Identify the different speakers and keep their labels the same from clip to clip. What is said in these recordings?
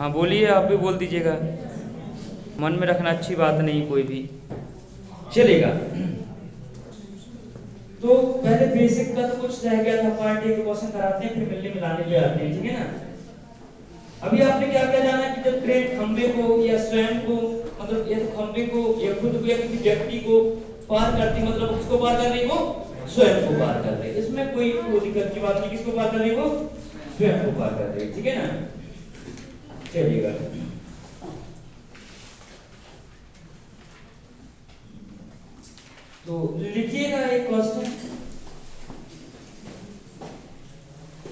Speaker 1: हाँ बोलिए, आप भी बोल दीजिएगा, मन में रखना अच्छी बात नहीं कोई भी चलेगा। तो पहले बेसिक का तो कुछ रह गया था, पार्ट ए के क्वेश्चन कराते हैं, फिर मिलने मिलाने पे आते हैं, ठीक है ना। अभी आपने क्या क्या जाना कि जब ट्रेन खंबे को या स्वयं को, मतलब या तो खंबे को या खुद को या किसी व्यक्ति को पार करती, मतलब उसको पार कर रही, वो स्वयं को पार कर रही, इसमें कोई दिक्कत की बात नहीं, किसको पार कर रही, वो स्वयं को पार कर रही, ठीक है ना। चलिएगा, तो लिखिएगा एक क्वेश्चन,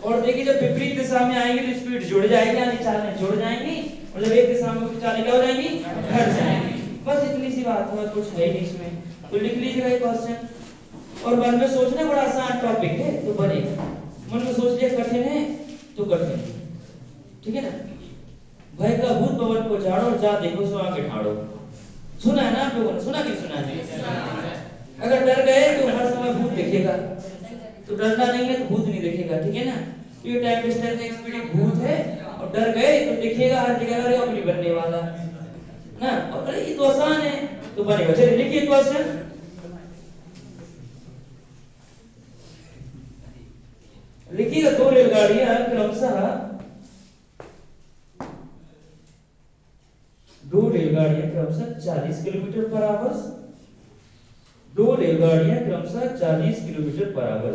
Speaker 1: और देखिए जब विपरीत दिशा में आएंगे तो स्पीड जुड़ जाएगी, यानी चालें जुड़ जाएंगी, और जब एक दिशा में तो चालें क्या हो जाएंगी, घट जाएंगी। बस इतनी सी बात है, कुछ है नहीं इसमें। तो लिख लीजिएगा ये क्वेश्चन, और मन में सोचना बड़ा आसान टॉपिक है तो बनेगा, मन में सोच लिया कठिन है तो कठिन, ठीक है ना। भय का भूत पवन को झाड़ो, जा देखो सो आके ठाड़ो। सुना है ना आप लोगों ने, सुना कि सुना है? अगर डर गए तो हर समय भूत दिखेगा, तो डरना नहीं है तो भूत नहीं दिखेगा, ठीक है ना। तो ये टाइम डिस्टेंस एक्सपीडिंग भूत है, और डर गए तो दिखेगा हर जगह, अरे अब नहीं बनने वाला ना, और अरे ये तो आसान है तो बनेगा। चलिए लिखिए क्वेश्चन, लिखिएगा, दो रेलगाड़ियां क्रमशः, दो रेलगाड़ियां क्रमशः 40 किलोमीटर पर आवर, दो रेलगाड़ियां क्रमशः 40 किलोमीटर पर आवर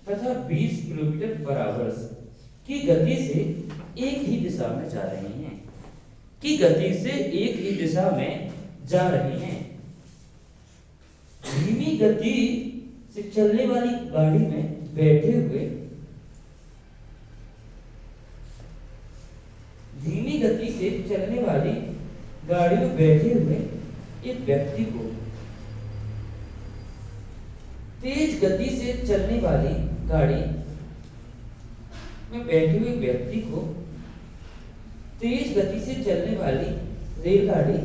Speaker 1: तथा 20 किलोमीटर पर आवर की गति से एक ही दिशा में जा रही हैं, की गति से एक ही दिशा में जा रही हैं। धीमी गति से चलने वाली गाड़ी में बैठे हुए, धीमी गति से चलने वाली गाड़ी में बैठे हुए एक व्यक्ति को, तेज गति से चलने वाली गाड़ी में बैठे हुए व्यक्ति को तेज गति से चलने वाली रेलगाड़ी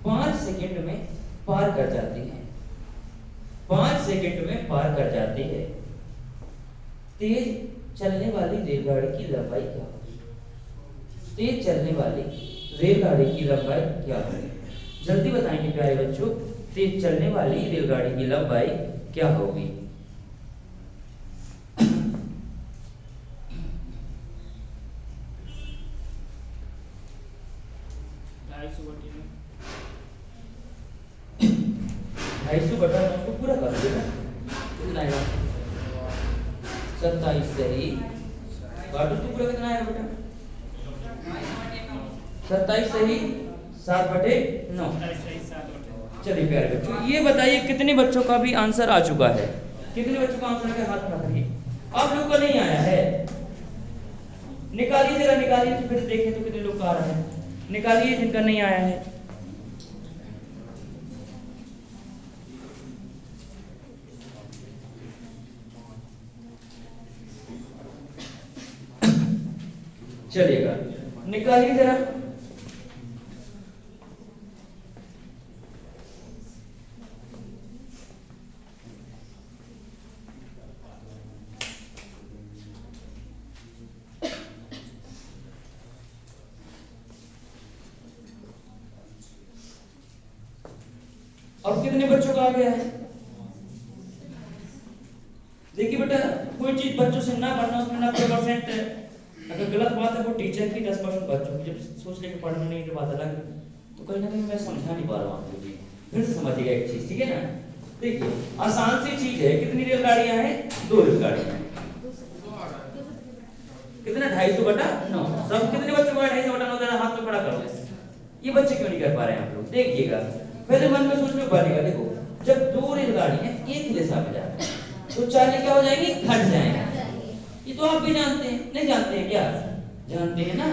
Speaker 1: 5 सेकंड में पार कर जाती है, 5 सेकंड में पार कर जाती है। तेज चलने वाली रेलगाड़ी की लंबाई क्या होगी? तेज चलने वाली रेलगाड़ी की लंबाई क्या होगी? जल्दी बताएंगे प्यारे बच्चों, तेज चलने वाली रेलगाड़ी की लंबाई क्या होगी? ढाई सौ बटा उसको पूरा कर देना, कितना आएगा? 27 सही, काटो तो पूरा कितना आएगा बेटा? 27 सही, 7/9। चलिए प्यारे बच्चों, ये बताइए कितने बच्चों का भी आंसर आ चुका है? कितने बच्चों का आंसर के हाथ में रखिए। आप लोग का नहीं आया है, निकालिए जरा, निकालिए तो फिर देखें तो कितने लोग का आ रहा है। निकालिए जिनका नहीं आया है। चलिएगा, निकालिए जरा। अब कितने बच्चों का आ गया है? देखिए बेटा, कोई चीज बच्चों से ना पढ़ना, उसमें 90% अगर गलत बात है वो टीचर की, 10% बच्चों की। जब सोच लेके पढ़ना नहीं तो बात अलग है, तो कहीं ना कहीं मैं समझा नहीं पा रहा हूँ आपको जी। फिर से समझिएगा एक चीज, ठीक है ना। देखिए आसान सी चीज है, कितनी रेलगाड़ियां हैं? 2 रेलगाड़ियां। कितना? 250/9। सब कितने बच्चों का 250/9? जरा हाथ में खड़ा करो। ये बच्चे क्यों नहीं कर पा रहे हैं आप लोग? देखिएगा, पहले मन में सोच में बनेगा। देखो, जब 2 रेलगाड़ियां एक ही दिशा में जा रही हैं तो चालें क्या हो जाएंगी? घट जाएंगी। ये तो आप भी जानते हैं, नहीं जानते हैं क्या? जानते हैं ना।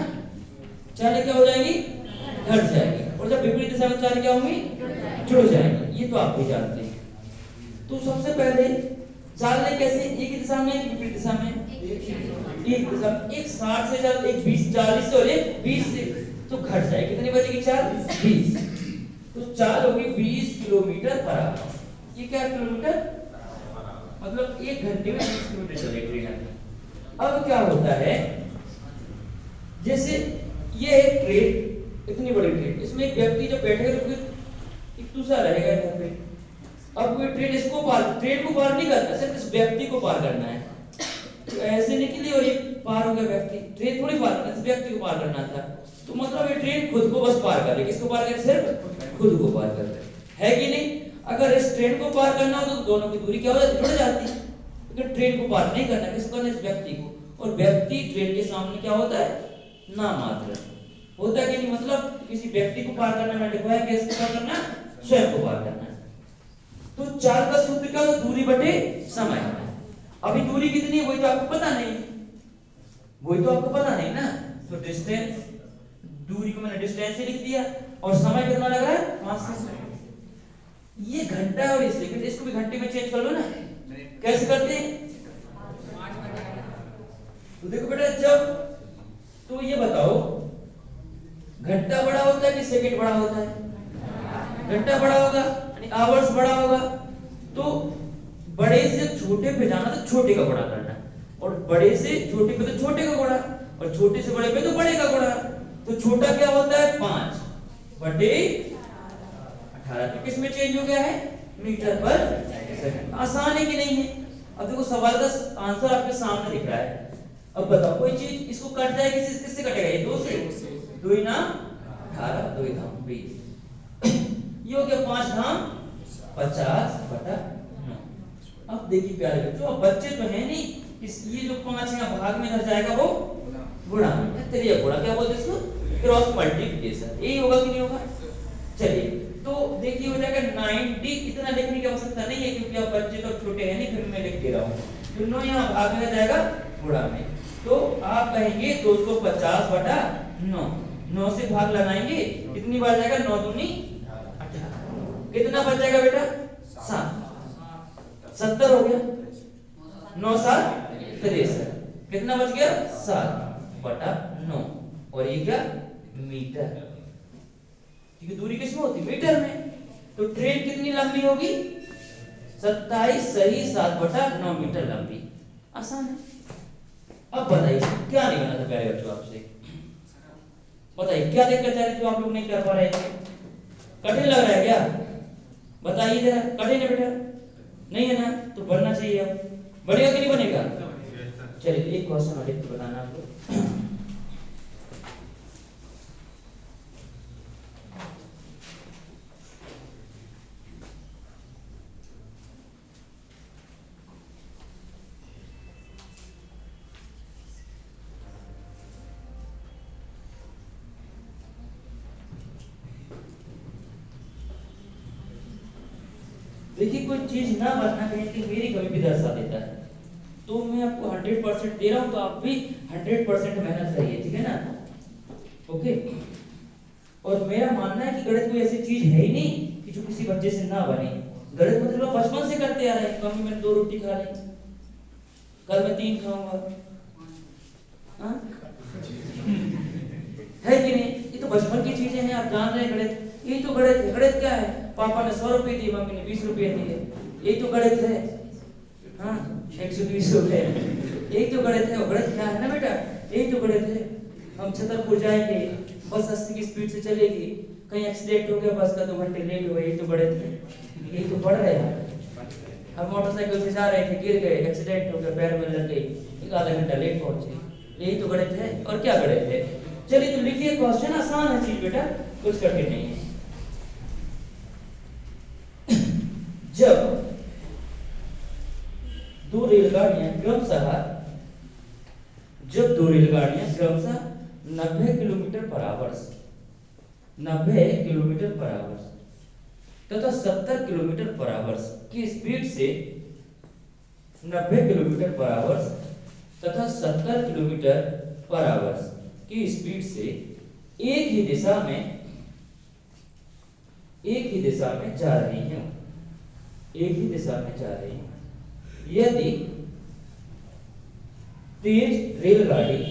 Speaker 1: चालें क्या हो जाएंगी? घट जाएंगी। और जब विपरीत दिशा में चालें क्या होंगी? जुड़ जाएंगी। ये तो आप भी जानते हैं। तो सबसे पहले चालें कैसे? एक ही दिशा में, एक विपरीत दिशा में, एक दिशा में। एक 60 से जब एक 20, 40 से और एक 20 से, तो घट जाएगी। कितनी बचेगी? चाल 20। तो चाल होगी 20 किलोमीटर पर आवर। ये क्या किलोमीटर? मतलब 1 घंटे में 20 किलोमीटर चलेगी ट्रेन। अब क्या होता है, जैसे ये इसमें एक व्यक्ति जब बैठेगा तो एक दूसरा रहेगा यहाँ पे। अब कोई ट्रेन ट्रेन को पार नहीं करना, सिर्फ इस व्यक्ति को पार करना है। तो ऐसे निकली और ये पार हो गया व्यक्ति, ट्रेन थोड़ी पार करना, इस व्यक्ति को पार करना था। तो मतलब ये ट्रेन खुद को बस पार कर रही है। किसको पार कर रही है? सिर्फ खुद को पार कर रही है कि नहीं? अगर इस ट्रेन को पार करना हो तो दोनों की दूरी क्या हो जाती? जुड़ जाती है। लेकिन ट्रेन को पार नहीं करना, किसको करना? इस व्यक्ति को। और व्यक्ति ट्रेन के सामने क्या होता है? नामात्र होता है कि नहीं? मतलब किसी व्यक्ति को पार करना मैंने लिखा है कि इसको पार करना, स्वयं को पार करना। तो चाल का सूत्र क्या होता है? दूरी बटे समय। अभी दूरी कितनी है वही तो आपको पता नहीं, वही तो आपको पता नहीं ना। तो डिस्टेंस, दूरी को मैंने डिस्टेंस से लिख दिया और समय कितना लग रहा है? 5 सेकंड। ये घंटा और इस सेकंड, इसको भी घंटे में चेंज कर लो ना। कैसे करते हैं? तो देखो बेटा, जब तो ये बताओ घंटा बड़ा होता है कि सेकंड बड़ा होता है? घंटा बड़ा होगा, यानी आवर्स बड़ा होगा। तो बड़े से छोटे पे जाना तो छोटे का गुणा करना, और बड़े से छोटे पे तो छोटे का गुणा, और छोटे से बड़े पे तो बड़े का गुणा। तो छोटा क्या होता है? 5 बटे 18। तो किस में चेंज हो गया है? मीटर पर सेकंड। आसान है कि नहीं है? अब देखो सवाल का आंसर आपके सामने दिख रहा है। अब बताओ कोई चीज इसको कट जाए, किससे कटेगा? ये 2 से। 2 ना 18, 2 धाम 20। ये हो गया 5 धाम 50 बटा 9। अब देखिए प्यारे बच्चों, अब बच्चे तो है नहीं, इस ये जो 5 यहाँ भाग में रह जाएगा वो गुणा में, त्रिया गुणा क्या बोलते हैं इसको? Cross multiplication. यही होगा कि नहीं होगा? चलिए तो देखिए हो जाएगा 90। इतना लिखने की आवश्यकता नहीं है क्योंकि अब बच्चे तो छोटे हैं नहीं, फिर मैं लिख दे रहा हूँ। तो 9 यहाँ भाग में जाएगा गुणा में, तो आप कहेंगे 250 बटा 9। 9 से भाग लगाएंगे, कितनी बार जाएगा? 9 दूनी 18। कितना बच जाएगा बेटा? 7। 70 हो गया। 9 7 63। कितना बच गया? 7 बटा 9। और ये क्या? मीटर। क्योंकि दूरी किसमें होती? मीटर में। तो ट्रेन कितनी लंबी होगी? 27 सही 7 बटा 9 मीटर लंबी। आसान है। अब बताइए क्या नहीं बना था प्यारे बच्चों आपसे? बताइए क्या दिक्कत है जो आप लोग नहीं कर पा रहे थे? कठिन लग रहा है क्या? बताइए जरा। कठिन है बेटा? नहीं है ना? तो बनना चाहिए। अब बनेगा कि नहीं बनेगा? चलिए एक क्वेश्चन और लिख के बताना आपको। देखिए कोई चीज ना बनना कहीं कि मेरी कमी भी दर्शा देता है, तो मैं आपको 100% दे रहा हूं, तो आप भी 100% मेहनत करिए, ठीक है ना? ओके। और मेरा मानना है कि गणित कोई ऐसी चीज है ही नहीं कि जो किसी बच्चे से ना बने। गणित मतलब बचपन से करते आ रहे हैं। कभी मैंने 2 रोटी खा ली, कल मैं 3 खाऊंगा, हाँ? है कि नहीं? ये तो बचपन की चीजें हैं, आप जान रहे हैं। गणित यही तो गणित है। गणित क्या है? पापा ने 100 रुपए दी, मम्मी ने 20 रुपए दिए, यही तो गणित है। हाँ, 120 रुपए, यही तो गणित है। गणित क्या है ना बेटा? यही तो गणित है। हम छतरपुर जाएंगे, बस 80 की स्पीड से चलेगी, कहीं एक्सीडेंट हो गया, बस का 2 घंटे लेट हुआ, यही तो गणित है। यही तो पढ़ रहे हैं। हम मोटरसाइकिल से जा रहे थे, गिर गए, एक्सीडेंट हो गया, पैर में लग गई, एक आधा घंटा लेट पहुंचे, यही तो गणित है। और क्या गणित है? चलिए तो लिखिए क्वेश्चन। आसान है चीज बेटा, कुछ कठिन नहीं है। जब 2 रेलगाड़ियां क्रमशः 90 किलोमीटर पर आवर्स, 90 किलोमीटर पर आवर्स तथा 70 किलोमीटर पर आवर्स की स्पीड से 90 किलोमीटर पर आवर्स तथा 70 किलोमीटर पर आवर्स की स्पीड से एक ही दिशा में जा रही हैं, एक ही दिशा में जा रही हैं। यदि तेज रेलगाड़ी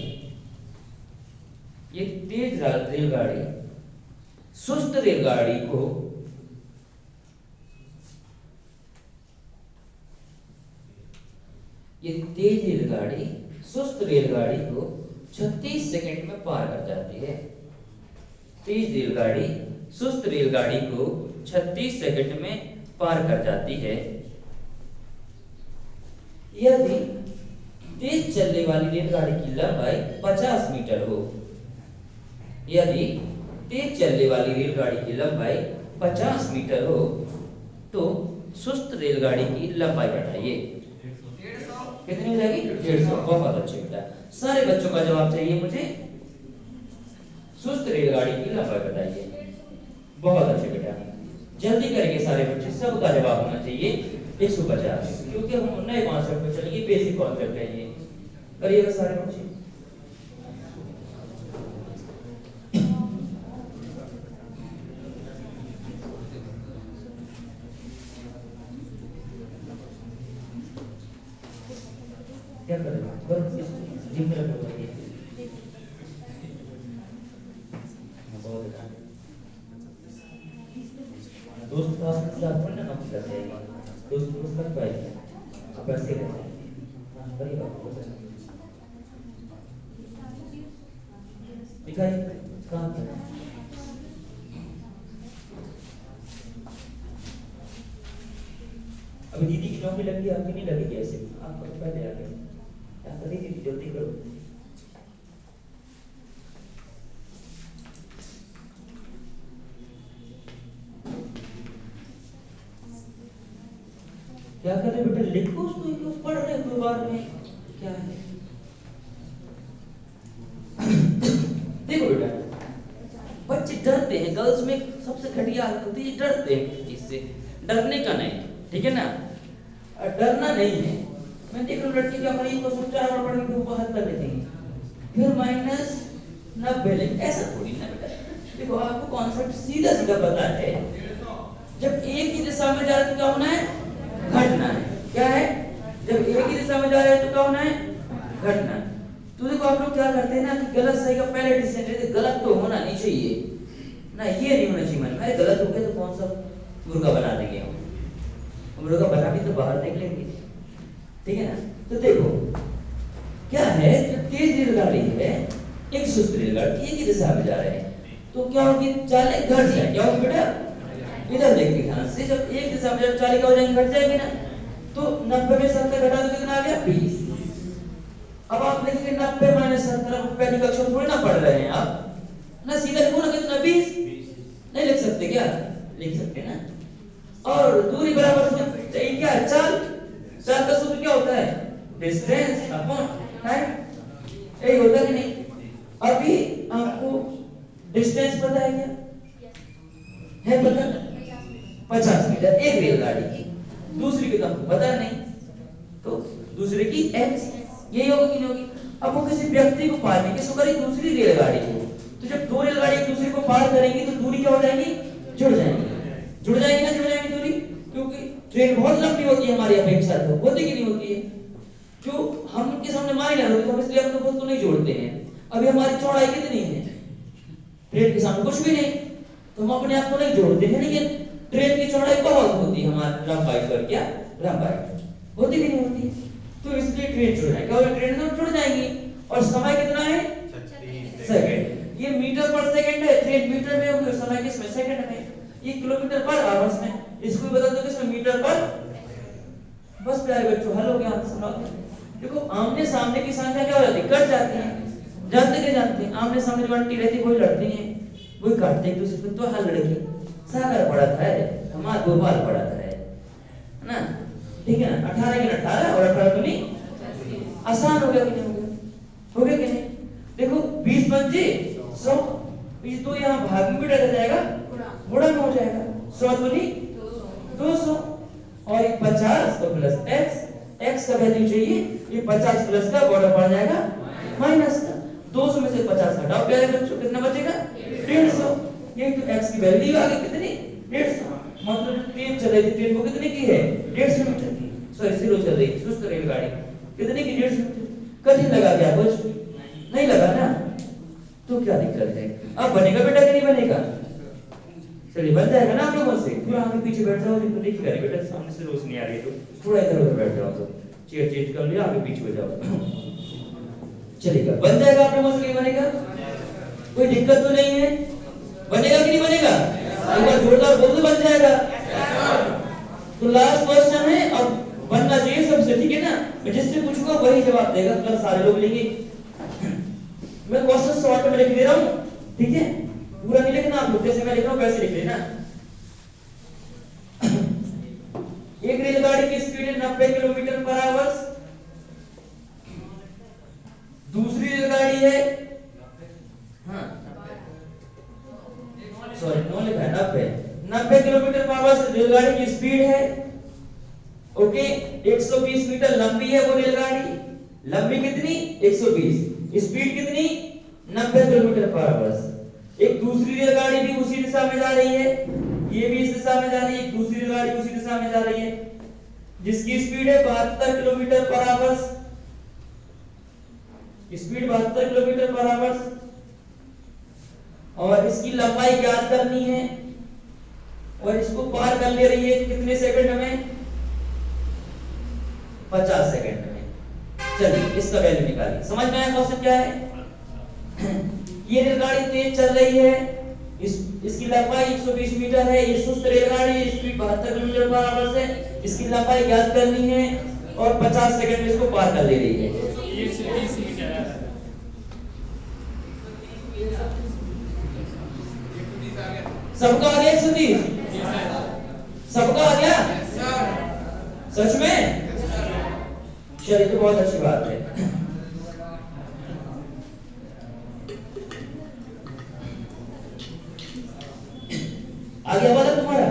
Speaker 1: सुस्त रेलगाड़ी को सुस्त रेलगाड़ी को 36 सेकंड में पार कर जाती है। तेज रेलगाड़ी सुस्त रेलगाड़ी को 36 सेकंड में पार कर जाती है। यदि तेज चलने वाली रेलगाड़ी की लंबाई 50 मीटर हो, यदि तेज चलने वाली रेलगाड़ी की लंबाई 50 मीटर हो तो सुस्त रेलगाड़ी की लंबाई बताइए। कितनी हो जाएगी? 150। बहुत अच्छे बेटा, सारे बच्चों का जवाब चाहिए मुझे। सुस्त रेलगाड़ी की लंबाई बताइए। बहुत अच्छे बेटा, जल्दी करेंगे सारे बच्चे, सबका जवाब होना चाहिए 150, क्योंकि हम नए कॉन्सेप्ट पे चलेंगे, बेसिक कॉन्सेप्ट है ये। करिएगा सारे बच्चे। क्या करेगा? जिम में रखो ये। बहुत अच्छा। दोस्त का साथ में ना हम करते हैं, दोस्त को कर पाएंगे आप ऐसे करते हैं। हाँ करिएगा। दिखाइए कहाँ पर है? अभी दीदी की नौकरी लगी, आपकी नहीं लगी कैसे? आप पहले आ गए, क्या करिए दीदी, जल्दी करो। क्या कर रहे बेटा? लिखो उसको, क्यों पढ़ रहे हो बार में? क्या है? देखो बेटा, बच्चे डरते हैं, गर्ल्स में सबसे घटिया हालत होती है, डरते हैं इससे। डरने का नहीं, ठीक है ना, डरना नहीं है। मैं देख रहा हूँ लड़की क्या करी, को सोचा और पढ़ के ऊपर हाथ कर देते हैं, फिर -90 लिख, ऐसा थोड़ी ना बेटा। देखो आपको कॉन्सेप्ट सीधा सीधा पता है, जब एक ही दिशा में जा रहे तो क्या होना है? घटना है। क्या है? जब एक ही दिशा में जा रहे हैं तो क्या होना है? घटना। तो देखो आप लोग क्या करते हैं ना कि गलत सही का पहले डिसीजन लेते, गलत तो होना नहीं चाहिए ना, ये नहीं होना चाहिए मन में, गलत हो गया तो कौन सा मुर्गा बना देंगे हम, मुर्गा बना भी तो बाहर निकलेंगे, ठीक है ना। तो देखो क्या है, जो तेज रेलगाड़ी है, एक सुस्त रेलगाड़ी एक ही दिशा में जा रहे हैं, तो क्या होगी? चालें घट जाए। क्या होगी बेटा? इधर देखिए ध्यान से, जब एक दिशा में जब 40 का हो जाएंगे, घट जाएगी ना, तो 90 में 70 घटा दो कितना आ गया? 20। अब आप लिखेंगे 90 - 70, पहली कक्षा थोड़ी ना पढ़ रहे हैं आप ना, सीधा लिखो ना, कितना? 20। नहीं लिख सकते क्या? लिख सकते ना। और दूरी बराबर चाहिए क्या? चाल। चाल का सूत्र क्या होता है? डिस्टेंस अपॉन टाइम, यही होता है कि नहीं? अभी आपको डिस्टेंस पता है क्या? है पता? 50 मीटर एक रेलगाड़ी की, दूसरी की तो हमको पता नहीं, तो दूसरे की x, यही होगी कि नहीं होगी? अब वो किसी व्यक्ति को पार किसको करेगी? दूसरी रेलगाड़ी को। तो जब दो रेलगाड़ी एक दूसरे को पार करेंगी तो दूरी क्या हो जाएगी? जुड़ जाएंगी। जुड़ जाएगी ना, जुड़ जाएंगी दूरी, क्योंकि ट्रेन बहुत लंबी होती है हमारी अपेक्षा से, होती कि नहीं होती है? जो हम उनके सामने माइनर होती है, हम इसलिए अपने खुद को नहीं जोड़ते हैं। अभी हमारी चौड़ाई कितनी है? ट्रेन के सामने कुछ भी नहीं, तो हम अपने आप को नहीं जोड़ते हैं, लेकिन ट्रेन की चौड़ाई बहुत होती है, हमारी लंबाई पर क्या लंबाई होती कि नहीं होती? तो इसलिए ट्रेन जुड़ जाएगी, और ट्रेन में जुड़ जाएंगी। और समय कितना है? 36 सेकंड। ये मीटर पर सेकंड है, ट्रेन मीटर में होगी, और समय किसमें? सेकंड में। ये किलोमीटर पर आवर्स में, इसको भी बदल दो किसमें? मीटर पर। बस प्यारे बच्चों, हल हो गया आंसर। देखो आमने सामने की संख्या क्या हो जाती है? कट जाती है। जानते कि जानते हैं, आमने सामने जो आंटी रहती है वही लड़ती हैं, वही काटते एक दूसरे को। तो हल लड़की सागर पड़ा था, हमारा गोपाल पड़ा था, है ना, ठीक है ना। 18 की 18 और 18 दूनी, आसान हो गया कि नहीं हो गया? हो गया कि नहीं? देखो 20 पंजे 100, ये तो यहाँ भाग में भी डर जाएगा, गुणा में हो जाएगा। 100 दूनी 200, और ये 50 तो प्लस x का वैल्यू चाहिए, ये 50 प्लस का बॉर्डर पड़ जाएगा माइनस का। 200 में से 50 हटाओ प्यारे बच्चों, कितना बचेगा? 150। ये तो x की वैल्यू आ गई कितनी? 150। मतलब ट्रेन चल रही थी, ट्रेन को कितने की है? 150 मीटर की, सॉरी स्लो चल रही थी, सुस्त रेलगाड़ी कितने की? 150 मीटर। कठिन लगा क्या कुछ? नहीं लगा ना, तो क्या दिक्कत है? अब बनेगा बेटा कि नहीं बनेगा? चलिए बन जाएगा ना आप लोगों से। थोड़ा आगे पीछे बैठ जाओ, तो देखिए अरे बेटा सामने से रोशनी आ रही है, तो थोड़ा इधर उधर बैठ जाओ, तो चेयर चेंज कर लिया, आगे पीछे हो जाओ। चलेगा, बन जाएगा आप लोगों से, नहीं बनेगा? कोई दिक्कत तो नहीं है? बनेगा कि नहीं बनेगा? एक बार जोरदार बोल दो, बन जाएगा। तो लास्ट क्वेश्चन है, अब बनना चाहिए सबसे, ठीक है ना? मैं जिससे पूछूंगा वही जवाब देगा, कल सारे लोग लेंगे। मैं क्वेश्चन शॉर्ट में लिख दे रहा हूँ, ठीक है? पूरा नहीं लिखना आप लोग, जैसे मैं लिख रहा हूँ वैसे लिख लेना। एक रेलगाड़ी की स्पीड है 90 किलोमीटर पर आवर। दूसरी रेलगाड़ी है, हाँ सॉरी नो लिखा है, 90 किलोमीटर पर आवर रेलगाड़ी की स्पीड है। ओके, 120 मीटर लंबी है वो रेलगाड़ी। लंबी कितनी? 120। स्पीड कितनी? 90 किलोमीटर पर आवर। एक दूसरी रेलगाड़ी भी उसी दिशा में जा रही है, ये भी इस दिशा में जा रही है, एक दूसरी रेलगाड़ी उसी दिशा में जा रही है, जिसकी स्पीड है 72 kilometre per hour. Speed 72 kilometre per hour, और इसकी लंबाई ज्ञात करनी है, और इसको पार कर ले रही है कितने सेकंड में? 50 सेकंड में। चलिए इसका वैल्यू निकालिए। समझ में आया क्वेश्चन क्या है? ये रेलगाड़ी तेज चल रही है, इसकी लंबाई 120 मीटर है, ये सुस्त रेलगाड़ी, स्पीड 72 किलोमीटर पर आवर है, इसकी लंबाई ज्ञात करनी है और 50 सेकंड में इसको पार कर ले रही है। सबका आ गया 130? सबका आ गया? सच में? चलिए तो बहुत अच्छी बात है। आगे वाला तुम्हारा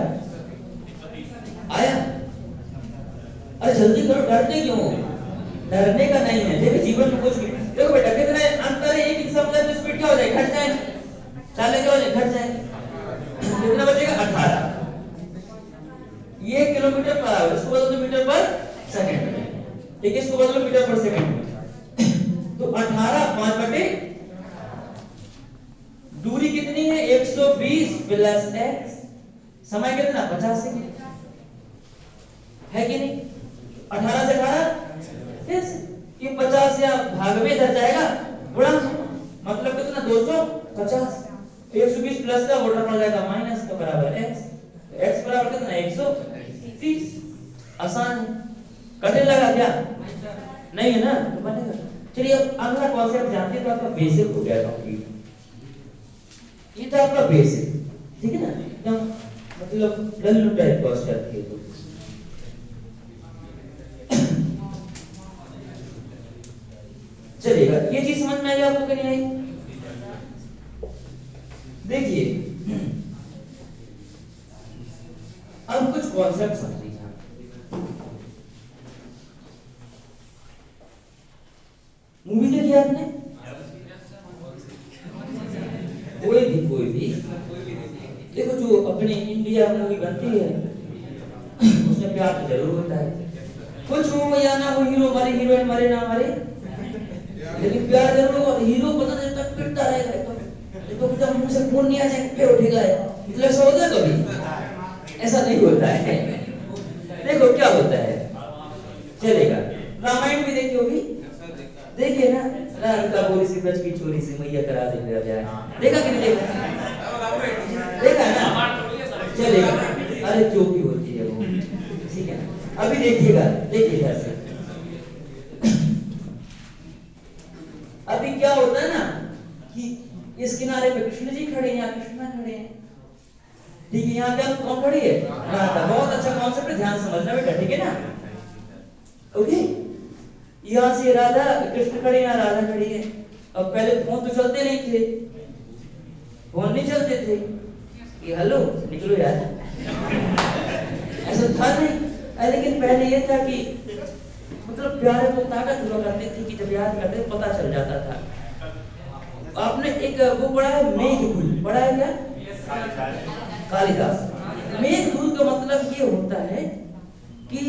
Speaker 1: आया? अरे जल्दी करो, डरते क्यों? डरने का नहीं है। देखो जीवन में कुछ भी, देखो बेटा कितने अंतर है, एक इंसान का स्पीड क्या हो जाए? घट जाए, चाले क्या हो जाए? घट जाए। कितना बचेगा? 18। ये किलोमीटर पर आवर, इसको बदल दो मीटर पर सेकंड में, ठीक है? इसको बदलो मीटर पर सेकंड में, तो 18 5 बटे, दूरी कितनी है? 120 प्लस x, समय कितना? 50 सेकंड है कि नहीं? 18 से 18 ये 50 या भाग में इधर जाएगा, गुणा, मतलब कितना? 250। 120 प्लस का वोटर पड़ जाएगा माइनस का बराबर x, x बराबर कितना? 130। आसान है, कठिन लगा क्या? नहीं है ना? तो बनेगा। चलिए अब अगला कॉन्सेप्ट जानते हैं, तो आपका बेसिक हो गया कंप्लीट। ये तो आपका बेसिक, ठीक है ना? एकदम मतलब डल्लू टाइप कॉन्सेप्ट है। तो चलेगा, ये चीज समझ में आई आपको कि नहीं आई? देखिए अब कुछ कॉन्सेप्ट समझिए। मूवी देखी आपने? कोई भी देखो, जो अपने इंडिया मूवी बनती है उसमें प्यार तो जरूर होता है, कुछ हो या ना हो, हीरो मरे हीरोइन मरे ना मरे, लेकिन प्यार जरूर हो। हीरो पता नहीं तक पिटता रहेगा, तो जब मुंह से खून नहीं आ जाए पे उठेगा, मतलब ऐसा होता है कभी? ऐसा नहीं होता है। देखो क्या होता है, चलेगा। रामायण भी देखी होगी, देखिए ना, राम का बोली से ब्रज की छोरी से मैया करा दे मेरा ब्याह, देखा कि नहीं देखा? देखा ना? चलेगा, अरे चौकी होती है वो, ठीक है? अभी देखिएगा, देखिएगा ऐसे। अभी क्या होता है ना कि इस किनारे पे कृष्ण जी खड़े हैं, यहाँ कृष्णा खड़े हैं, ठीक है? यहाँ पे कौन खड़ी है? राधा। बहुत अच्छा कॉन्सेप्ट है, ध्यान समझना बेटा, ठीक है ना? ओके, यहाँ से राधा कृष्ण खड़े, यहाँ राधा खड़ी है। अब पहले फोन तो चलते नहीं थे, फोन नहीं चलते थे कि हेलो निकलो यार, ऐसा था नहीं। लेकिन पहले ये था कि मतलब प्यारे को ताकत हुआ करती थी कि जब याद करते पता चल जाता था। आपने एक वो पढ़ा है मेघदूत, पढ़ा है क्या? कालिदास। मेघदूत का मतलब ये होता है कि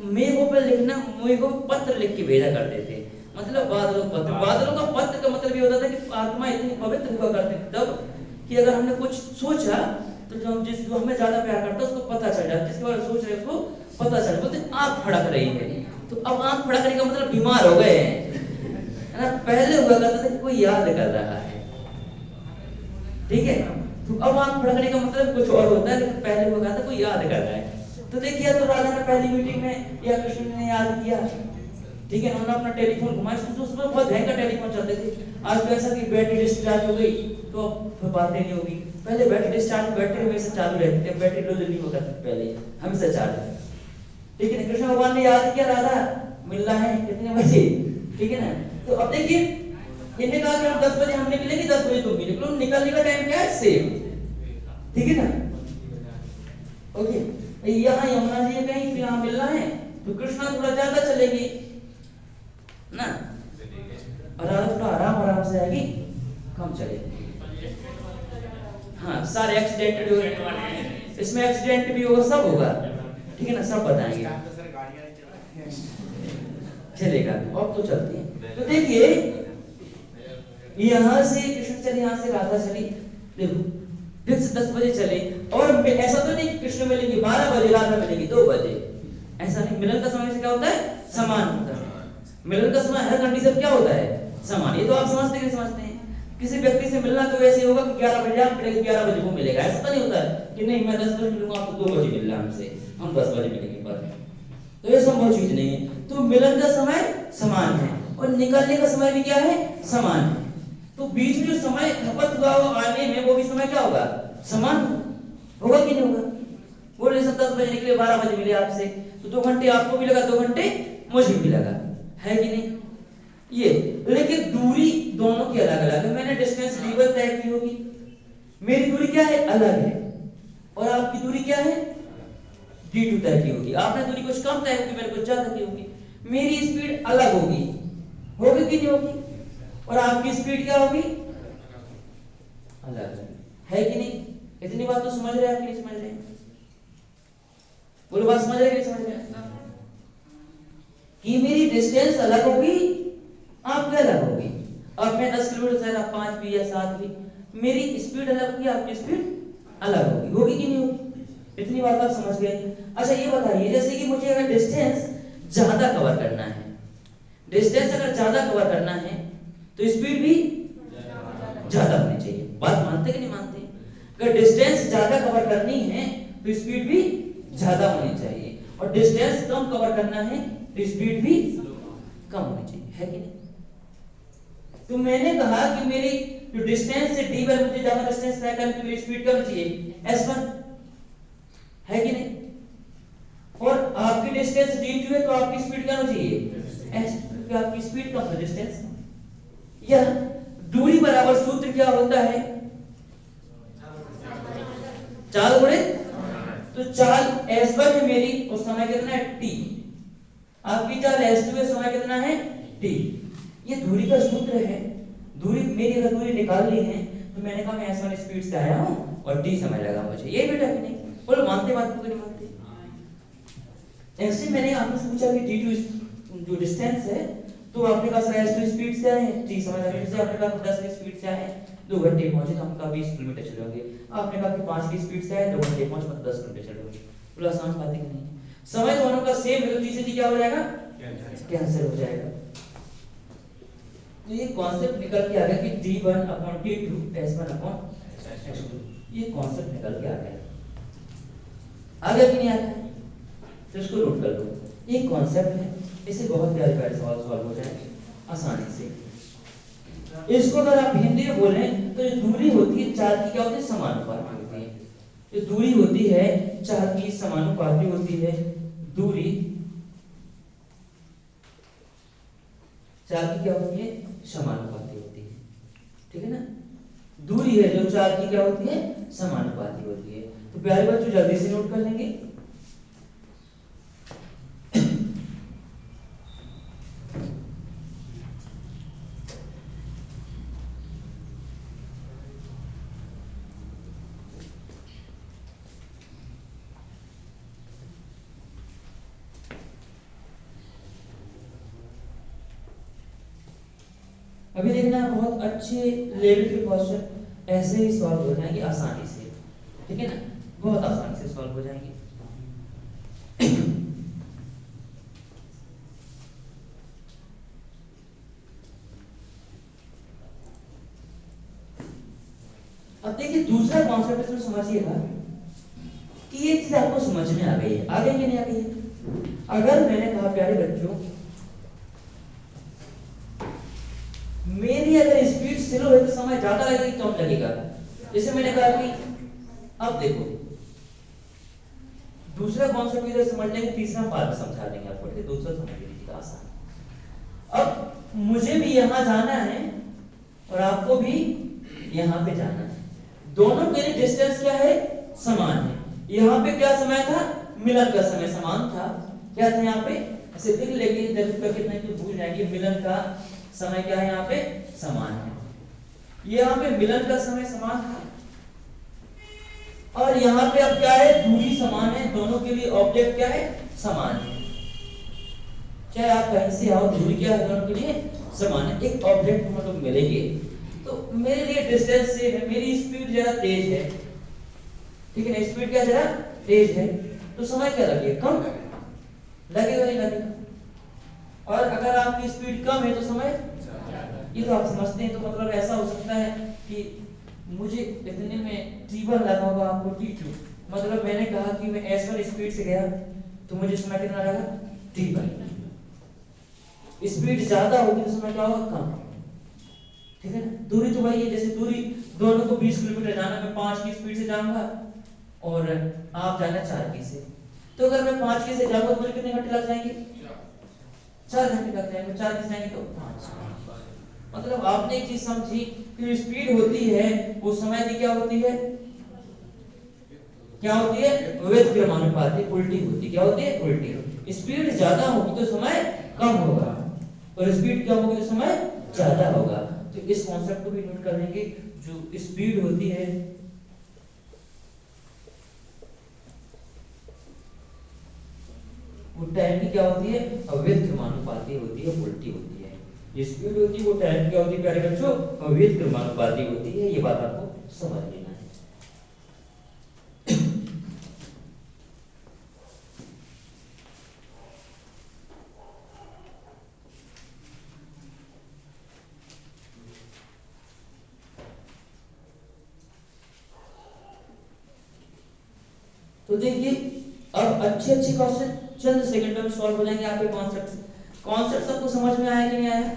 Speaker 1: मेघों पर लिखना, मेघों पत्र लिख के भेजा करते थे, मतलब बादलों का पत्र। बादलों का पत्र का मतलब ये होता था कि आत्मा इतनी पवित्र हुआ करती थी तब कि अगर हमने कुछ सोचा तो जो हमें ज्यादा प्यार करता है उसको पता चल जाता है, जिसके बारे में सोच रहे उसको पता चल, बोलते आंख फड़क रही है। तो अब आंख फड़कने का मतलब बीमार हो गए हैं, है ना? पहले हुआ करता था कि कोई याद कर रहा है, ठीक है? तो अब आंख फड़कने का मतलब कुछ और होता है, लेकिन पहले वो कहा था कोई याद कर रहा है। तो देखिए, तो राधा ने पहली मीटिंग में या कृष्ण ने याद किया, ठीक है, उन्होंने अपना टेलीफोन घुमाया, उसमें बहुत भयंकर टेलीफोन चलते थे। आज तो ऐसा कि बैटरी डिस्चार्ज हो गई तो अब बातें नहीं होगी। पहले बैटरी डिस्चार्ज, बैटरी हमेशा चालू रहती थी, बैटरी लो जल्दी होगा पहले हमेशा चार्ज। ठीक है ना, कृष्ण भगवान ने याद किया राधा मिलना है कितने बजे, ठीक है ना। तो अब देखिए, इन्हें कहा कि हम 10 बजे हम निकलेंगे, 10 बजे तुम भी निकलो, निकलने का टाइम क्या है, सेम, ठीक है ना। ओके, यहाँ यमुना जी कहीं फिर यहाँ मिलना है तो कृष्णा थोड़ा ज्यादा चलेगी ना, और राधा थोड़ा आराम आराम से आएगी, कम चलेगी। हाँ, सारे एक्सीडेंट भी हो, इसमें एक्सीडेंट भी होगा, सब होगा, ठीक है ना, सब बताएंगे। चलेगा, अब तो चलती है। तो देखिए, यहाँ से कृष्ण चले, यहाँ से राधा चली, देखो फिर से 10 बजे चले, और ऐसा तो नहीं कृष्ण मिलेंगे 12 बजे, राधा मिलेंगी 2 बजे, ऐसा नहीं। मिलन का समय से क्या होता है, समान होता है। मिलन का समय हर कंडीशन क्या होता है, समान। ये तो आप समझते हैं, समझते हैं। किसी व्यक्ति से मिलना तो ऐसे होगा कि 11 बजे आप मिलेंगे, 11 बजे वो मिलेगा, ऐसा तो नहीं होता है कि नहीं मैं 10 बजे मिलूंगा, आपको 2 बजे मिलना हमसे, हम 10 बजे मिलेंगे पर, तो ये संभव चीज नहीं है। तो मिलन का समय समान है और निकलने का समय भी क्या है, समान है। तो बीच में जो समय खपत हुआ वो आने में, वो भी समय क्या होगा, समान होगा कि नहीं होगा। बोले सब 10 बजे निकले, 12 बजे मिले आपसे, तो 2 घंटे आपको भी लगा, 2 घंटे मुझे भी लगा, है कि नहीं। ये लेकिन दूरी दोनों की अलग अलग है। मैंने डिस्टेंस d1 तय की होगी, मेरी दूरी क्या है, अलग है, और आपकी दूरी क्या है, d2 तय की होगी। आपने दूरी कुछ कम तय होगी, मैंने कुछ ज्यादा की होगी। मेरी स्पीड अलग होगी, होगी कि नहीं होगी, और आपकी स्पीड क्या होगी, अलग, है कि नहीं। इतनी बात तो समझ रहे हैं आप कि नहीं समझ रहे, बोलो बात समझ रहे कि नहीं समझ रहे, कि मेरी डिस्टेंस अलग होगी, आपकी अलग होगी। अब मैं 10 किलोमीटर से 5 भी या 7 भी, मेरी स्पीड अलग होगी, आपकी स्पीड अलग होगी, होगी कि नहीं होगी। इतनी बात आप समझ गए। अच्छा ये बताइए, जैसे कि मुझे अगर डिस्टेंस ज्यादा कवर करना है, डिस्टेंस अगर ज्यादा कवर करना है तो स्पीड भी ज्यादा होनी चाहिए। बात मानते कि नहीं मानते। अगर डिस्टेंस ज्यादा कवर करनी है तो स्पीड भी ज्यादा होनी चाहिए, और डिस्टेंस कम कवर करना है तो स्पीड भी कम होनी चाहिए, है कि नहीं। तो मैंने कहा कि मेरी जो डिस्टेंस से d1, मुझे ज्यादा डिस्टेंस तय करने की मेरी स्पीड क्या होनी चाहिए, s1, है कि नहीं। और आपकी डिस्टेंस d2 है तो आपकी स्पीड क्या होनी चाहिए, s, क्योंकि आपकी स्पीड कम है डिस्टेंस। या दूरी बराबर सूत्र क्या होता है, चाल गुणे, तो चाल s1 है मेरी, उस समय कितना है t, आपकी चाल s2 है, समय कितना है t। ये दूरी का सूत्र है। दूरी मेरी अगर दूरी निकालनी है तो मैंने कहा मैं s1 स्पीड से आया हूं और t समय लगा मुझे, ये बेटा कि नहीं, बोलो मानते बात को नहीं मानते। ऐसे मैंने आपसे पूछा कि d2 जो डिस्टेंस है, तो आपने कहा सर s2 स्पीड से आए, t समय लगा, जैसे आपने कहा 10 की स्पीड से आए 2 घंटे पहुंचे, तो हम कहा 20 किलोमीटर चलोगे। आपने कहा कि 5 की स्पीड से आए 2 घंटे पहुंचे, मतलब 10 किलोमीटर चलोगे। बोला आसान बात है कि नहीं। समय दोनों का सेम है तो t से t क्या हो जाएगा, कैंसिल हो जाएगा। तो ये कॉन्सेप्ट निकल के आ गया कि d1 upon d2 s1 upon s2, ये कॉन्सेप्ट निकल के आ गया। आ गया कि नहीं आ गया, तो इसको नोट कर लो, ये कॉन्सेप्ट है, इसे बहुत प्यारे प्यारे सवाल सॉल्व हो जाएंगे आसानी से। इसको अगर आप हिंदी में बोलें तो जो दूरी होती है चाल की क्या होती है, समानुपाती होती है। जो दूरी होती है चाल की समानुपाती होती है, दूरी चाल की क्या होती है, समानुपाती होती है, ठीक है ना। दूरी है जो चाल की क्या होती है, समानुपाती होती है। तो प्यारे बच्चों जल्दी से नोट कर लेंगे। अभी देखना बहुत अच्छे लेवल के क्वेश्चन ऐसे ही सॉल्व हो जाएंगे आसानी से, ठीक है ना, बहुत आसानी से सॉल्व हो जाएंगे। अब देखिए दूसरा कॉन्सेप्ट इसमें समझिएगा कि ये चीज आपको समझ में आ गई है, आ गई कि नहीं आ गई है। अगर मैंने कहा प्यारे बच्चों मेरी अगर स्पीड स्लो है तो समय ज्यादा लगेगा कि कम लगेगा। जैसे मैंने कहा कि अब देखो दूसरा कॉन्सेप्ट इधर समझ लेंगे, तीसरा बाद में समझा देंगे आपको, ठीक है। दूसरा समझ लीजिएगा आसान। अब मुझे भी यहां जाना है और आपको भी यहां पे जाना है, दोनों के लिए डिस्टेंस क्या है, समान है। यहाँ पे क्या समय था, मिलन का समय समान था। क्या था यहाँ पे, ऐसे लिख लेंगे जरूर करके नहीं तो भूल जाएंगे। मिलन का समय क्या है यहाँ पे, समान है। यहाँ पे मिलन का समय समान था और यहाँ पे अब क्या है, दूरी समान है। दोनों के लिए ऑब्जेक्ट क्या है, समान है। चाहे आप कहीं से आओ, दूरी क्या है, दोनों के लिए समान है। एक ऑब्जेक्ट हम लोग मिलेंगे तो मेरे लिए डिस्टेंस सेम है, मेरी स्पीड जरा तेज है, ठीक है ना। स्पीड क्या जरा तेज है तो समय क्या लगेगा, कम लगेगा, नहीं लगेगा। और अगर आपकी स्पीड कम है तो समय, ये तो आप समझते हैं। तो मतलब ऐसा हो सकता है कि मुझे इतने में T1 लगा होगा, आपको T2। मतलब मैंने कहा कि मैं S1 स्पीड से गया तो मुझे समय कितना लगा, T1। स्पीड ज्यादा होगी तो समय क्या होगा, कम, ठीक है ना। दूरी तो वही है, जैसे दूरी दोनों को 20 किलोमीटर जाना, मैं 5 की स्पीड से जाऊंगा और आप जाना 4 की से। तो अगर मैं 5 की से जाऊंगा तो मुझे कितने घंटे लग जाएंगे, 4 घंटे लग जाएंगे। 4 की से जाएंगे तो 5। मतलब आपने एक चीज समझी कि स्पीड होती है वो समय की क्या होती है, क्या होती है, विविध क्रमानुपाती, उल्टी होती, क्या होती है, उल्टी। स्पीड ज्यादा होगी तो समय कम होगा और स्पीड कम होगी तो समय ज्यादा होगा। तो इस कॉन्सेप्ट को भी नोट कर लेंगे। जो स्पीड होती है वो टाइम की क्या होती है, अविविध क्रमानुपाती होती है, उल्टी होती है। स्पीड होती है वो टाइम क्या होती है प्यारे बच्चों, अविविध क्रमानुपाती होती है। ये बात आपको समझ लेना है। तो देखिए अब अच्छे अच्छे क्वेश्चन चंद सेकंडों में सॉल्व हो जाएंगे। आपके कॉन्सेप्ट सबको समझ में आया कि नहीं आया।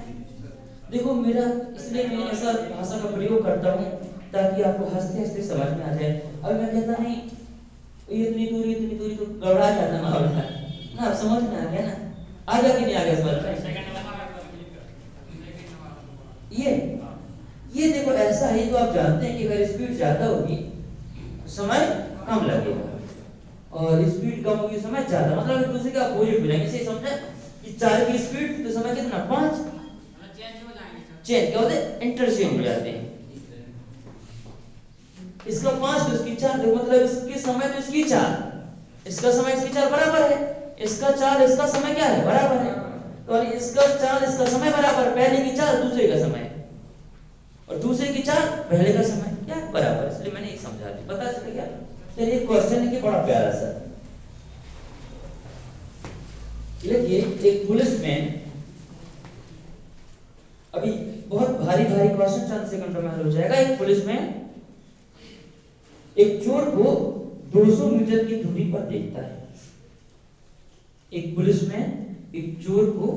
Speaker 1: देखो मेरा इसलिए मैं ऐसा भाषा का प्रयोग करता हूँ ताकि आपको हंसते हंसते समझ में आ जाए। अब मैं कहता नहीं ये इतनी दूरी तो घबरा जाता ना, और ना समझ में आ गया ना, आ गया कि नहीं आ गया समझ में। ये देखो ऐसा है, तो आप जानते हैं कि अगर स्पीड ज्यादा होगी तो समय कम लगेगा और स्पीड कम होगी समय ज्यादा, मतलब एक दूसरे के अपोजिट हो जाएंगे। सही समझे कि 4 की स्पीड तो समय कितना, 5। चेंज क्या होते हैं, इंटरचेंज हो जाते हैं। इसका 5 तो इसकी 4, तो मतलब इसके समय तो इसकी 4, इसका समय इसकी 4 बराबर है। इसका 4 इसका समय क्या है, बराबर है। तो इसका 4 इसका समय बराबर, पहले की 4 दूसरे का समय और दूसरे की 4 पहले का समय क्या बराबर। इसलिए मैंने एक समझा दिया, पता चल गया। चलिए क्वेश्चन है कि बड़ा प्यारा सा देखिए। एक पुलिसमैन, अभी बहुत भारी भारी क्वेश्चन चंद सेकंड में हल हो जाएगा। एक पुलिसमैन एक चोर को 200 मीटर की दूरी पर देखता है। एक पुलिसमैन एक चोर को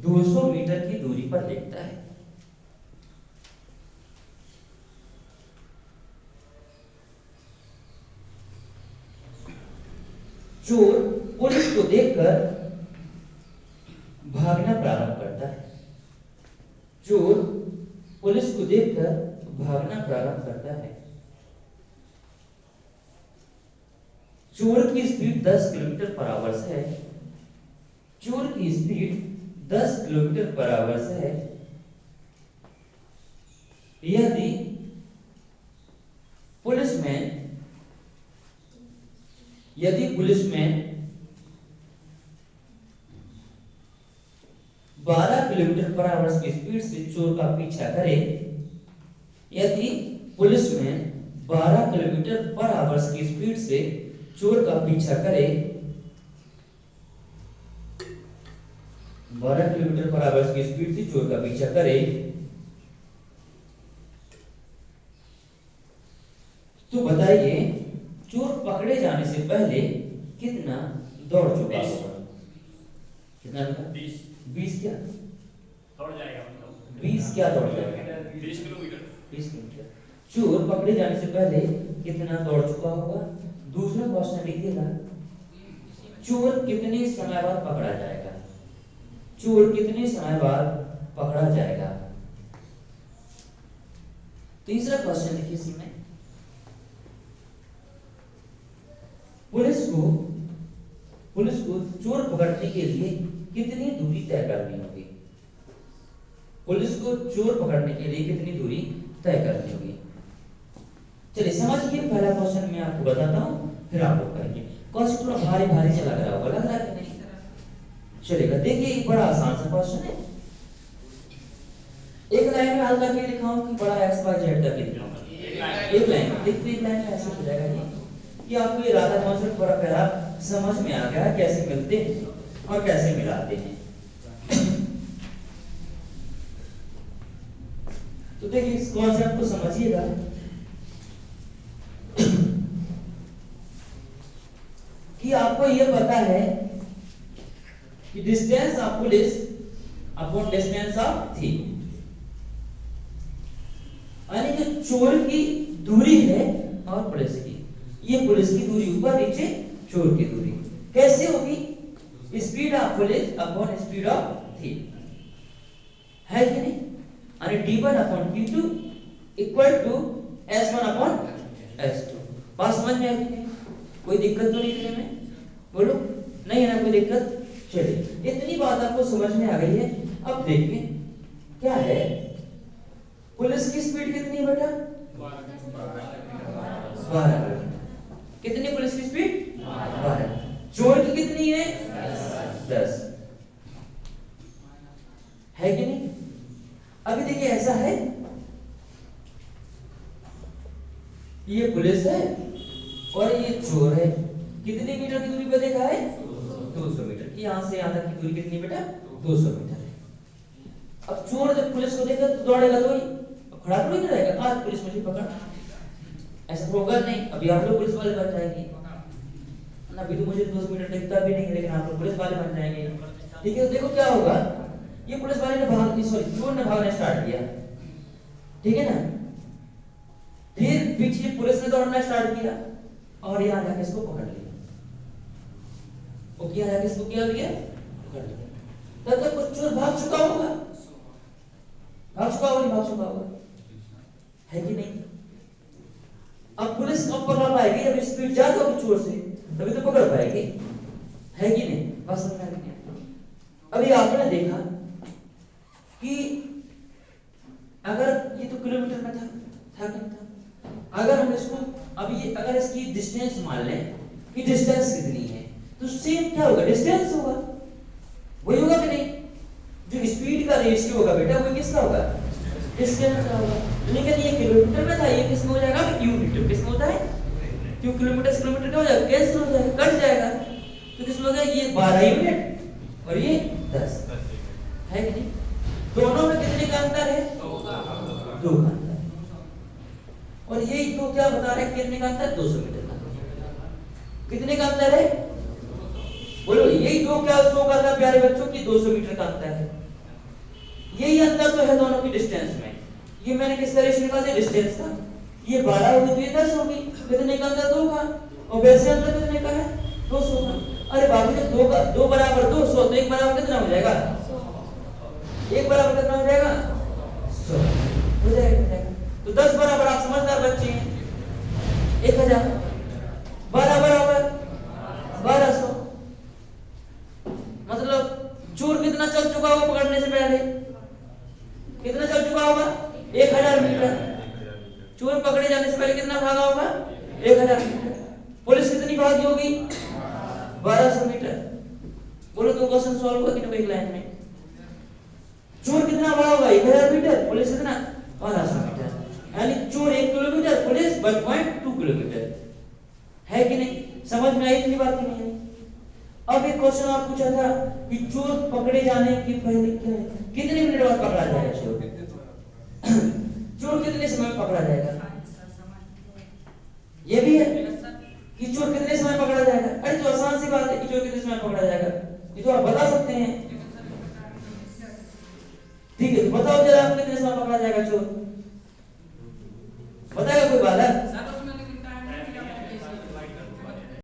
Speaker 1: 200 मीटर की दूरी पर देखता है। चोर पुलिस को देखकर भागना प्रारंभ करता है। चोर पुलिस को देखकर भागना प्रारंभ करता है। चोर की स्पीड 10 किलोमीटर पर आवर से है। चोर की स्पीड 10 किलोमीटर पर आवर से है। यदि पुलिसमैन 12 किलोमीटर पर आवर की स्पीड से चोर का पीछा करे, यदि पुलिसमैन 12 किलोमीटर पर आवर की स्पीड से चोर का पीछा करे, 12 किलोमीटर पर आवर की स्पीड से चोर का पीछा करे तो बताइए चोर पकड़े जाने से पहले कितना दौड़ चुका होगा? कितना? 20 क्या
Speaker 2: दौड़ जाएगा, मतलब
Speaker 1: 20 क्या दौड़ जाएगा?
Speaker 2: 20 किलोमीटर।
Speaker 1: 20 किलोमीटर। चोर पकड़े जाने से पहले कितना दौड़ चुका होगा? दूसरा क्वेश्चन लिखिएगा, चोर कितने समय बाद पकड़ा जाएगा? चोर कितने समय बाद पकड़ा जाएगा? तीसरा क्वेश्चन लिखिए इसी में, पुलिस को चोर पकड़ने के लिए कितनी दूरी तय करनी होगी? पुलिस को चोर पकड़ने के लिए कितनी दूरी तय करनी होगी? चलिए समझिए, पहला क्वेश्चन मैं आपको बताता हूं, फिर आप लोग करेंगे। क्वेश्चन थोड़ा भारी भारी से लग रहा होगा, लग रहा है कि नहीं? चलेगा, देखिए एक बड़ा आसान सा क्वेश्चन है। एक लाइन में हल करके दिखाऊं कि बड़ा एक्स वाई जेड करके दिखाऊं? एक लाइन देखते, एक लाइन में ऐसे हो जाएगा ये कि आपको ये राधा कॉन्सेप्ट बड़ा प्यारा समझ में आ गया कैसे मिलते हैं और कैसे मिलाते हैं। तो देखिए इस कॉन्सेप्ट को समझिएगा। कि आपको यह पता है कि distance of police upon distance of thief, यानी जो चोर की दूरी है और पुलिस की, ये पुलिस की दूरी ऊपर नीचे, चोर की दूरी कैसे होगी? Speed of police upon speed of thief, है कि नहीं? यानी d1 upon d2 equal to s1 upon s2। बात समझ में आई कि नहीं? कोई दिक्कत तो नहीं लिखने में? बोलो, नहीं है ना कोई दिक्कत? चलिए इतनी बात आपको समझ में आ गई है। अब देखिए क्या है, पुलिस की स्पीड कितनी है बेटा? 12। कितनी पुलिस की स्पीड? 12। चोर की कितनी है? 10, है कि नहीं? अभी देखिए ऐसा है, ये पुलिस है और ये चोर है। कितने मीटर की दूरी पे देखा है? 200 मीटर की। यहां से यहां तक की दूरी कितनी बेटा? 200 मीटर है। अब चोर जब पुलिस को देखा तो दौड़ेगा, तो खड़ा तो नहीं रहेगा, आज पुलिस मुझे पकड़, ऐसा तो होगा नहीं। अभी आप लोग पुलिस वाले बन जाएंगे ना, अभी तो मुझे 200 मीटर दिखता भी नहीं है, लेकिन आप लोग पुलिस वाले बन जाएंगे। ठीक है, तो देखो क्या होगा, ये पुलिस वाले ने चोर ने भागना स्टार्ट किया, ठीक है ना? फिर पीछे पुलिस ने दौड़ना स्टार्ट किया और यहां जाके इसको पकड़ लिया। ओके, यहां जाके इसको क्या लिया? पकड़ लिया। तब तक कुछ चोर भाग चुका होगा, भाग चुका होगा, भाग चुका होगा, है कि नहीं? अब पुलिस कब पकड़ पाएगी? जब स्पीड ज्यादा होगी चोर से, तभी तो पकड़ पाएगी, है कि नहीं? बस समझ में आ गया। अभी आपने देखा कि अगर ये तो किलोमीटर में था कि नहीं था? अगर हम इसको अभी ये अगर इसकी डिस्टेंस मान लें कि डिस्टेंस कितनी है, तो सेम क्या होगा? डिस्टेंस होगा, वही होगा कि नहीं? जो स्पीड का रेशियो होगा बेटा, वो किसका होगा? डिस्टेंस का होगा। लेकिन ये किलोमीटर में था, ये किसमें हो जाएगा? यूनिट। किसमें होता है? क्यों किलोमीटर से किलोमीटर क्या हो जाएगा? कैंसिल हो जाएगा, कट जाएगा। तो किसमें हो जाएगा? ये 12 यूनिट और ये 10, है कि नहीं? दोनों में कितने का अंतर है? 2 का अंतर। और ये दो क्या बता रहे हैं? कितने का अंतर? 200 मीटर का। कितने का अंतर है? बोलो, यही दो क्या शो कर रहा है प्यारे बच्चों की? 200 मीटर का अंतर है। यही अंतर तो है दोनों की डिस्टेंस में। ये मैंने किसका रेशियो निकाल दिया? डिस्टेंस का। ये 12 होगी तो ये 10 होगी। कितने का अंतर? 2 का। और वैसे अंतर कितने का है? 200 का। अरे बाबू जी, 2 का 2 बराबर 200, तो 1 बराबर कितना हो जाएगा? 1 बराबर कितना हो जाएगा? 100 हो जाएगा। तो 10 बराबर, आप समझदार बच्चे हैं, 1000। 12 बराबर 1200। मतलब चोर कितना चल चुका होगा पकड़ने से पहले? कितना चल चुका होगा? 1000 मीटर। चोर पकड़े जाने से पहले कितना भागा होगा? 1000 मीटर। पुलिस कितनी भागी होगी? 1200 मीटर। बोलो, तो क्वेश्चन सॉल्व होगा कि नहीं एक लाइन में? चोर कितना भागा होगा? 1000 मीटर, पुलिस कितना? 1200 मीटर। यानी चोर 1 किलोमीटर, पुलिस 1.2 किलोमीटर, है कि नहीं? समझ में आई इतनी बात नहीं है? अब एक क्वेश्चन और पूछा था कि चोर पकड़े जाने के पहले क्या है? कितने मिनट बाद पकड़ा जाएगा चोर? चोर कितने समय में पकड़ा जाएगा? ये भी है कि चोर कितने समय पकड़ा जाएगा। अरे तो आसान सी बात है कि चोर कितने समय पकड़ा जाएगा, ये तो आप बता सकते हैं। ठीक है, तो बताओ जरा आप कितने समय पकड़ा जाएगा चोर।